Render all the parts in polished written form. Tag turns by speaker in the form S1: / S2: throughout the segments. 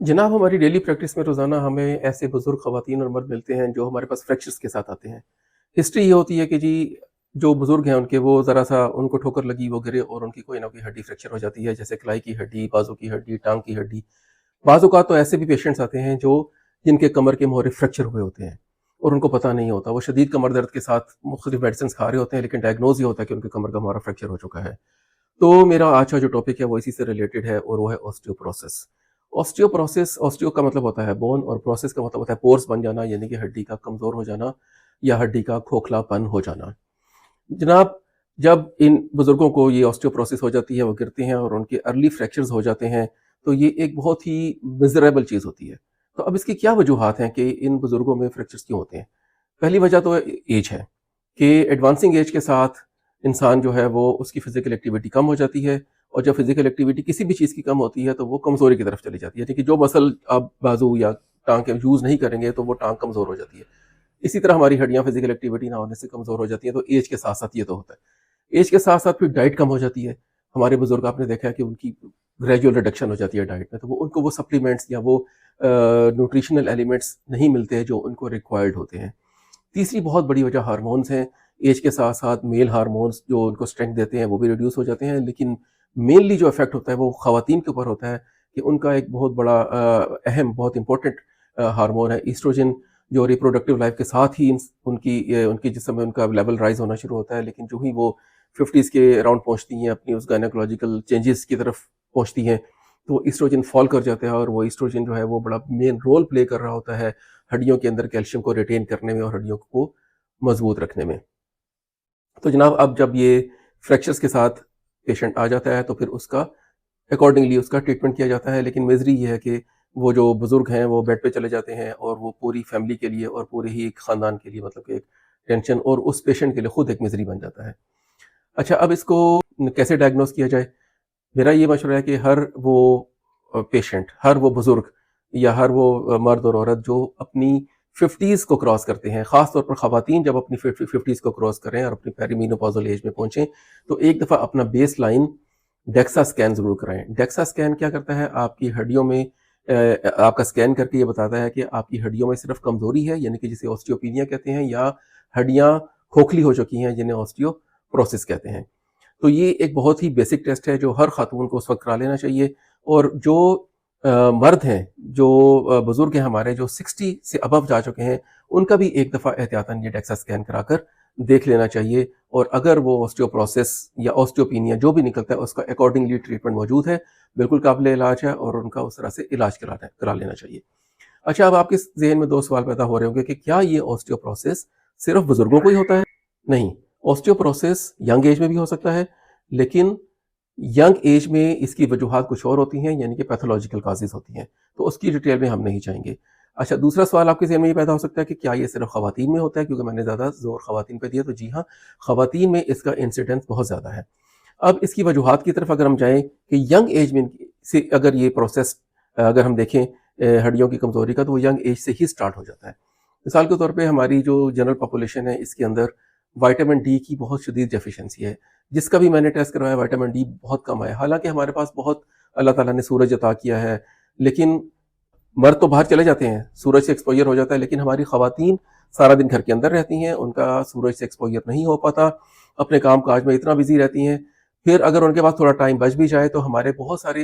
S1: जनाब, हमारी daily practice में रोज़ाना हमें ऐसे बुज़ुर्ग ख़वातीन और मर्द मिलते हैं जो हमारे पास फ्रैक्चर्स के साथ आते हैं। हिस्ट्री ये होती है कि जी जो बुज़ुर्ग हैं उनके वो ज़रा-सा उनको ठोकर लगी, वो गिरे और उनकी कोई ना कोई हड्डी फ्रैक्चर हो जाती है, जैसे कलाई की हड्डी, बाजू की हड्डी, टाँग की हड्डी। बाज़ औक़ात तो ऐसे भी पेशेंट्स आते हैं जो जिनके कमर के मोहरे फ्रैक्चर हुए होते हैं और उनको पता नहीं होता। वो शदीद कमर दर्द के साथ मुख्तलिफ़ मेडिसिन्स खा रहे होते हैं, लेकिन डायग्नोज़ ये होता है कि उनके कमर का मोहरा फ्रैक्चर हो चुका है। तो मेरा आज का जो टॉपिक है वो इसी से रिलेटेड है और वो है ऑस्टियोपोरोसिस। ऑस्टियोपोरोसिस, ऑस्टियो का मतलब होता है बोन और प्रोसेस का मतलब होता है पोर्स बन जाना, यानी कि हड्डी का कमज़ोर हो जाना या हड्डी का खोखलापन हो जाना। जनाब, जब इन बुज़ुर्गों को ये ऑस्टियोपोरोसिस हो जाती है, वो गिरते हैं और उनके अर्ली फ्रैक्चर्स हो जाते हैं, तो ये एक बहुत ही मिज़रेबल चीज़ होती है। तो अब इसकी क्या वजूहात हैं कि इन बुज़ुर्गों में फ्रैक्चर्स क्यों होते हैं? पहली वजह तो एज है कि एडवांसिंग एज के साथ इंसान जो है वो उसकी फ़िज़िकल एक्टिविटी कम हो जाती है और जब फ़िज़िकल एक्टिविटी किसी भी चीज़ की कम होती है तो वो कमज़ोरी की तरफ चली जाती है। यानी कि जो मसल आप बाजू या टाँग के यूज़ नहीं करेंगे तो वो टाँग कमज़ोर हो जाती है। इसी तरह हमारी हड्डियाँ फ़िज़िकल एक्टिविटी ना होने से कमज़ोर हो जाती हैं, तो एज के साथ-साथ ये तो होता है। एज के साथ-साथ फिर डाइट कम हो जाती है। हमारे बुज़ुर्ग आपने देखा है कि उनकी ग्रेजुअल रिडक्शन हो जाती है डाइट में, तो वो उनको वो सप्लीमेंट्स या वो न्यूट्रिशनल एलिमेंट्स नहीं मिलते जो उनको रिक्वायर्ड होते हैं। तीसरी बहुत बड़ी वजह हार्मोन्स हैं। एज के साथ-साथ मेल हार्मोन्स जो उनको स्ट्रेंथ देते हैं वो भी रिड्यूस हो जाते हैं, लेकिन मेनली जो इफ़ेक्ट होता है वो ख़वातीन के ऊपर होता है कि उनका एक बहुत बड़ा अहम बहुत इम्पोर्टेंट हार्मोन है ईस्ट्रोजन, जो रिप्रोडक्टिव लाइफ़ के साथ ही उनकी जिस्म में उनका लेवल राइज़ होना शुरू होता है, लेकिन जो ही वो 50s के अराउंड पहुँचती हैं, अपनी उस गायनेकोलॉजिकल चेंजेस की तरफ पहुँचती हैं, तो ईस्ट्रोजन फ़ॉल कर जाता है और वो ईस्ट्रोजन जो है वो बड़ा मेन रोल प्ले कर रहा होता है हड्डियों के अंदर कैल्शियम को रिटेन करने में और हड्डियों को मज़बूत रखने में। तो जनाब, अब जब ये फ्रैक्चर्स के साथ पेशेंट आ जाता है तो फिर उसका अकॉर्डिंगली उसका ट्रीटमेंट किया जाता है, लेकिन मिज़री ये है कि वो जो बुज़ुर्ग हैं वो बेड पे चले जाते हैं और वो पूरी फैमिली के लिए और पूरे ही एक ख़ानदान के लिए मतलब कि एक टेंशन और उस पेशेंट के लिए खुद एक मिज़री बन जाता है। अच्छा, अब इसको कैसे डायग्नोज़ किया जाए? मेरा ये मशवरा है कि हर वो पेशेंट, हर वो बुज़ुर्ग या हर वो मर्द और औरत जो अपनी 50s को क्रॉस करते हैं, ख़ास तौर पर ख़वातीन जब अपनी 50s को क्रॉस करें और अपनी पेरीमेनोपॉज़ल एज में पहुँचें, तो एक दफ़ा अपना बेसलाइन डेक्सा स्कैन ज़रूर कराएँ। डेक्सा स्कैन क्या करता है? आपकी हड्डियों में आपका स्कैन करके ये बताता है कि आपकी हड्डियों में सिर्फ़ कमज़ोरी है, यानी कि जिसे ऑस्टियोपीनिया कहते हैं, या हड्डियाँ खोखली हो चुकी हैं, जिन्हें ऑस्टियोपोरोसिस कहते हैं। तो ये एक बहुत ही बेसिक टेस्ट है जो हर ख़ातून को उस वक़्त करा लेना चाहिए। और जो मर्द हैं, जो बुज़ुर्ग हैं हमारे, जो 60 से अबव जा चुके हैं, उनका भी एक दफ़ा एहतियातन ये डेक्सा स्कैन कराकर देख लेना चाहिए और अगर वो ऑस्टियोपोरोसिस या ऑस्टियोपीनिया जो भी निकलता है उसका अकॉर्डिंगली ट्रीटमेंट मौजूद है, बिल्कुल काबिल इलाज है और उनका उस तरह से इलाज करा लेना चाहिए। अच्छा, अब आपके ज़हन में 2 सवाल पैदा हो रहे होंगे कि क्या ये ऑस्टियोपोरोसिस सिर्फ़ बुज़ुर्गों को ही होता है? नहीं, ऑस्टियोपोरोसिस यंग एज में भी हो सकता है, लेकिन यंग एज में इसकी वजूहात कुछ और होती हैं, यानी कि पैथोलॉजिकल कॉजेज़ होती हैं, तो उसकी डिटेल में हम नहीं जाएँगे। अच्छा, दूसरा सवाल आपके ज़हन में ये पैदा हो सकता है कि क्या ये सिर्फ़ ख़वातीन में होता है? क्योंकि मैंने ज़्यादा ज़ोर ख़वातीन पे दिया, तो जी हाँ, ख़वातीन में इसका इंसिडेंस बहुत ज़्यादा है। अब इसकी वजूहात की तरफ अगर हम जाएँ कि यंग एज में से अगर ये प्रोसेस अगर हम देखें हड्डियों की कमज़ोरी का, तो वो यंग एज से ही स्टार्ट हो जाता है। मिसाल के तौर पे हमारी जो जनरल पॉपुलेशन है, इसके अंदर विटामिन डी की बहुत शदीद डेफ़िशिएंसी है। जिसका भी मैंने टेस्ट करवाया विटामिन डी बहुत कम आया। हालाँकि हमारे पास बहुत अल्लाह ताला ने सूरज अता किया है, लेकिन मर्द तो बाहर चले जाते हैं, सूरज से एक्सपोज़र हो जाता है, लेकिन हमारी ख़वातीन सारा दिन घर के अंदर रहती हैं, उनका सूरज से एक्सपोज़र नहीं हो पाता, अपने काम-काज में इतना बिज़ी रहती हैं। फिर अगर उनके पास थोड़ा टाइम बच भी जाए तो हमारे बहुत सारे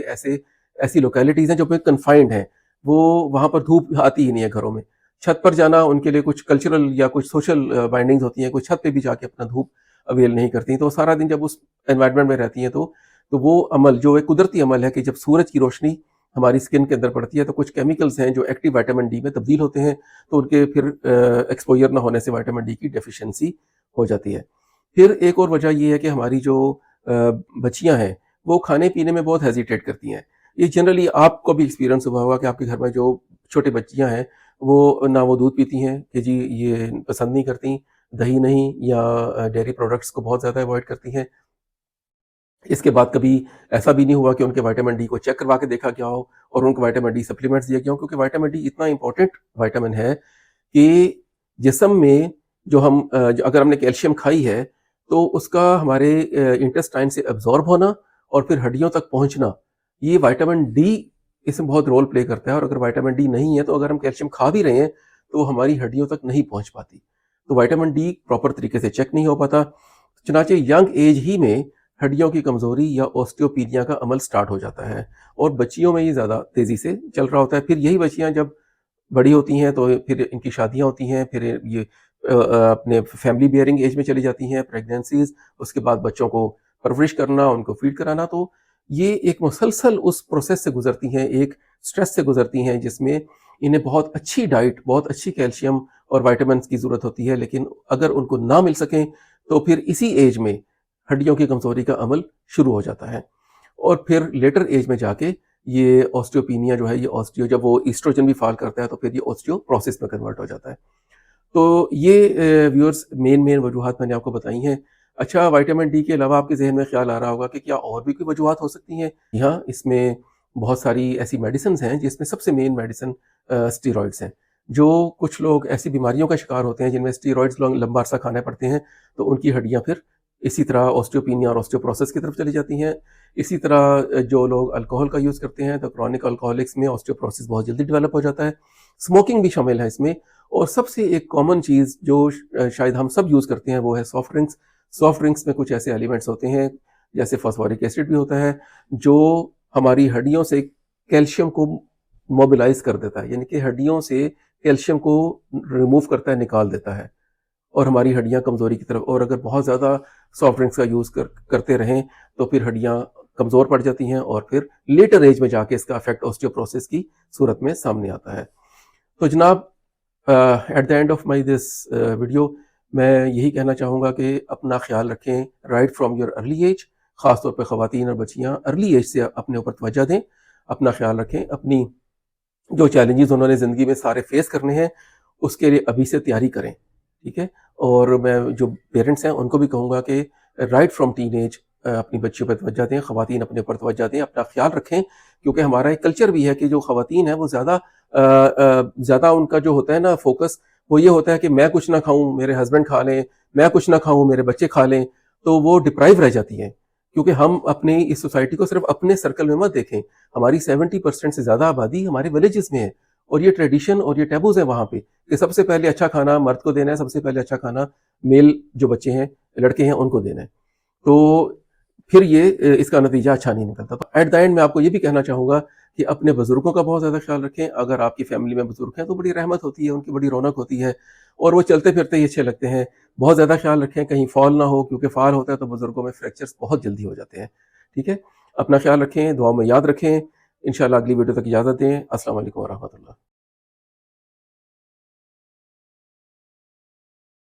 S1: ऐसी लोकेलिटीज़ हैं जो कि कन्फाइंड हैं, वो वहाँ पर धूप आती ही नहीं है घरों में। छत पर जाना उनके लिए कुछ कल्चरल या कुछ सोशल बाइंडिंग्स होती हैं, कुछ छत पे भी जाके अपना धूप अवेल नहीं करती, तो सारा दिन जब उस एनवायरनमेंट में रहती हैं तो वो अमल जो एक कुदरती अमल है कि जब सूरज की रोशनी हमारी स्किन के अंदर पड़ती है तो कुछ केमिकल्स हैं जो एक्टिव विटामिन डी में तब्दील होते हैं, तो उनके फिर एक्सपोज़र ना होने से विटामिन डी की डेफ़िशिएंसी हो जाती है। फिर एक और वजह ये है कि हमारी जो बच्चियाँ हैं, वो खाने-पीने में बहुत हेज़िटेट करती हैं। ये जनरली आपको भी एक्सपीरियंस हुआ होगा कि आपके घर में जो छोटी बच्चियाँ हैं, वो दूध पीती हैं कि जी ये पसंद नहीं करती, दही नहीं, या डेयरी प्रोडक्ट्स को बहुत ज़्यादा अवॉइड करती हैं। इसके बाद कभी ऐसा भी नहीं हुआ कि उनके विटामिन डी को चेक करवा के देखा गया हो और उनको विटामिन डी सप्लीमेंट्स दिए गए हों, क्योंकि विटामिन डी इतना इम्पोर्टेंट विटामिन है कि जिस्म में अगर हमने कैल्शियम खाई है, तो उसका हमारे इंटेस्टाइन से अब्ज़ॉर्ब होना और फिर हड्डियों तक पहुँचना, ये विटामिन डी اس میں بہت رول پلے کرتا ہے، اور اگر وائٹامن ڈی نہیں ہے تو اگر ہم کیلشیم کھا بھی رہے ہیں تو وہ ہماری ہڈیوں تک نہیں پہنچ پاتی، تو وائٹامن ڈی پراپر طریقے سے چیک نہیں ہو پاتا، چنانچہ ینگ ایج ہی میں ہڈیوں کی کمزوری یا اوسٹیوپینیا کا عمل سٹارٹ ہو جاتا ہے، اور بچیوں میں یہ زیادہ تیزی سے چل رہا ہوتا ہے۔ پھر یہی بچیاں جب بڑی ہوتی ہیں تو پھر ان کی شادیاں ہوتی ہیں، پھر یہ اپنے فیملی بیئرنگ ایج میں چلی جاتی ہیں، پریگنینسیز، اس کے بعد بچوں کو پرورش کرنا، ان کو فیڈ کرانا، تو یہ ایک مسلسل اس پروسیس سے گزرتی ہیں، ایک سٹریس سے گزرتی ہیں جس میں انہیں بہت اچھی ڈائٹ، بہت اچھی کیلشیم اور وائٹامنس کی ضرورت ہوتی ہے، لیکن اگر ان کو نہ مل سکیں تو پھر اسی ایج میں ہڈیوں کی کمزوری کا عمل شروع ہو جاتا ہے، اور پھر لیٹر ایج میں جا کے یہ اوسٹیوپینیا جو ہے، یہ جب وہ ایسٹروجن بھی فال کرتا ہے تو پھر یہ اوسٹیوپروسس میں کنورٹ ہو جاتا ہے۔ تو یہ ویورز مین وجوہات میں نے آپ کو بتائی ہیں۔ اچھا، وائٹامن ڈی کے علاوہ آپ کے ذہن میں خیال آ رہا ہوگا کہ کیا اور بھی کوئی وجوہات ہو سکتی ہیں؟ جی ہاں، اس میں بہت ساری ایسی میڈیسنز ہیں جس میں سب سے مین میڈیسن اسٹیرائڈس ہیں۔ جو کچھ لوگ ایسی بیماریوں کا شکار ہوتے ہیں جن میں اسٹیرائڈس لمبا عرصہ کھانے پڑتے ہیں، تو ان کی ہڈیاں پھر اسی طرح اوسٹیوپینیا اور اوسٹیوپروسس کی طرف چلی جاتی ہیں۔ اسی طرح جو لوگ الکوہل کا یوز کرتے ہیں تو کرونک الکوہولکس میں اوسٹیوپروسس بہت جلدی ڈیولپ ہو جاتا ہے۔ اسموکنگ بھی شامل ہے اس میں، اور سب سے ایک کامن چیز جو شاید ہم سب یوز کرتے ہیں وہ ہے سافٹ ڈرنکس۔ سافٹ ڈرنکس میں کچھ ایسے ایلیمنٹس ہوتے ہیں جیسے فاسفورک ایسڈ بھی ہوتا ہے جو ہماری ہڈیوں سے کیلشیم کو موبلائز کر دیتا ہے، یعنی کہ ہڈیوں سے کیلشیم کو ریموو کرتا ہے، نکال دیتا ہے، اور ہماری ہڈیاں کمزوری کی طرف، اور اگر بہت زیادہ سافٹ ڈرنکس کا یوز کرتے رہیں تو پھر ہڈیاں کمزور پڑ جاتی ہیں، اور پھر لیٹر ایج میں جا کے اس کا افیکٹ اوسٹیوپروسس کی صورت میں سامنے آتا ہے۔ تو جناب، at the end of my this video میں یہی کہنا چاہوں گا کہ اپنا خیال رکھیں right from your early age, خاص طور پہ خواتین اور بچیاں ارلی ایج سے اپنے اوپر توجہ دیں، اپنا خیال رکھیں، اپنی جو چیلنجز انہوں نے زندگی میں سارے فیس کرنے ہیں اس کے لیے ابھی سے تیاری کریں، ٹھیک ہے؟ اور میں جو پیرنٹس ہیں ان کو بھی کہوں گا کہ رائٹ فرام ٹین ایج اپنی بچیوں پر توجہ دیں، خواتین اپنے اوپر توجہ دیں، اپنا خیال رکھیں، کیونکہ ہمارا ایک کلچر بھی ہے کہ جو خواتین ہیں وہ زیادہ ان کا جو ہوتا ہے نا فوکس، وہ یہ ہوتا ہے کہ میں کچھ نہ کھاؤں میرے ہسبینڈ کھا لیں، میں کچھ نہ کھاؤں میرے بچے کھا لیں، تو وہ ڈپرائیو رہ جاتی ہیں، کیونکہ ہم اپنی اس سوسائٹی کو صرف اپنے سرکل میں مت دیکھیں، ہماری 70% سے زیادہ آبادی ہمارے ولیجز میں ہے، اور یہ ٹریڈیشن اور یہ ٹیبوز ہیں وہاں پہ کہ سب سے پہلے اچھا کھانا مرد کو دینا ہے، سب سے پہلے اچھا کھانا میل جو بچے ہیں، لڑکے ہیں، ان کو دینا ہے، تو پھر یہ اس کا نتیجہ اچھا نہیں نکلتا۔ تو ایٹ دا اینڈ میں آپ کو یہ بھی کہنا چاہوں گا کہ اپنے بزرگوں کا بہت زیادہ خیال رکھیں، اگر آپ کی فیملی میں بزرگ ہیں تو بڑی رحمت ہوتی ہے، ان کی بڑی رونق ہوتی ہے، اور وہ چلتے پھرتے ہی اچھے لگتے ہیں۔ بہت زیادہ خیال رکھیں کہیں فال نہ ہو، کیونکہ فال ہوتا ہے تو بزرگوں میں فریکچرز بہت جلدی ہو جاتے ہیں، ٹھیک ہے؟ اپنا خیال رکھیں، دعاؤں میں یاد رکھیں، انشاءاللہ اگلی ویڈیو تک اجازت دیں۔ السلام علیکم ورحمۃ اللہ۔